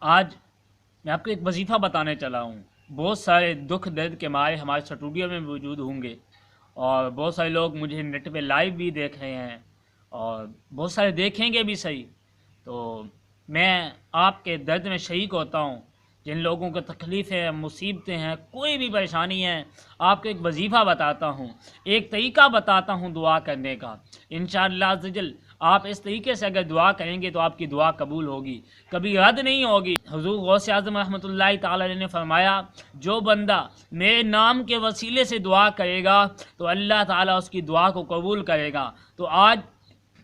آج میں آپ کو ایک وظیفہ بتانے چلا ہوں۔ بہت سارے دکھ درد کے مارے ہمارے اسٹوڈیو میں موجود ہوں گے، اور بہت سارے لوگ مجھے نیٹ پہ لائیو بھی دیکھ رہے ہیں، اور بہت سارے دیکھیں گے بھی صحیح۔ تو میں آپ کے درد میں شریک ہوتا ہوں۔ جن لوگوں کو تکلیفیں ہیں، مصیبتیں ہیں، کوئی بھی پریشانی ہے، آپ کو ایک وظیفہ بتاتا ہوں، ایک طریقہ بتاتا ہوں دعا کرنے کا۔ انشاءاللہ عز و جل آپ اس طریقے سے اگر دعا کریں گے تو آپ کی دعا قبول ہوگی، کبھی رد نہیں ہوگی۔ حضور غوث اعظم رحمۃ اللہ تعالی علیہ نے فرمایا، جو بندہ میرے نام کے وسیلے سے دعا کرے گا تو اللہ تعالیٰ اس کی دعا کو قبول کرے گا۔ تو آج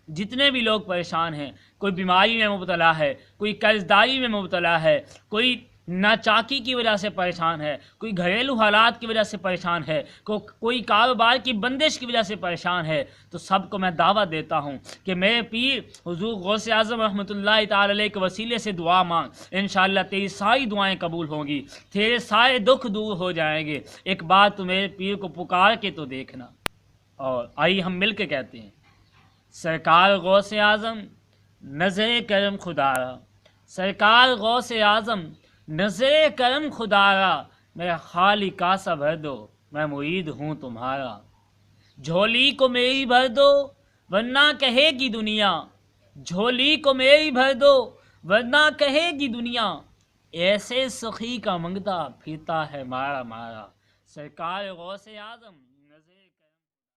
جتنے بھی لوگ پریشان ہیں، کوئی بیماری میں مبتلا ہے، کوئی قرض داری میں مبتلا ہے، کوئی ناچاکی کی وجہ سے پریشان ہے، کوئی گھریلو حالات کی وجہ سے پریشان ہے، کوئی کاروبار کی بندش کی وجہ سے پریشان ہے، تو سب کو میں دعوت دیتا ہوں کہ میرے پیر حضور غوث اعظم رحمۃ اللہ تعالی علیہ کے وسیلے سے دعا مانگ، انشاءاللہ تیری ساری دعائیں قبول ہوں گی، تیرے سارے دکھ دور ہو جائیں گے۔ ایک بار تو میرے پیر کو پکار کے تو دیکھنا۔ اور آئیے ہم مل کے کہتے ہیں، سرکار غوث اعظم نظر کرم خدا را، سرکار غوث اعظم نظر کرم خدا را، میرا خالی کاسہ بھر دو، میں مرید ہوں تمہارا۔ جھولی کو میری بھر دو ورنہ کہے گی دنیا، جھولی کو میری بھر دو ورنہ کہے گی دنیا، ایسے سخی کا منگتا پھرتا ہے مارا مارا۔ سرکار غوث اعظم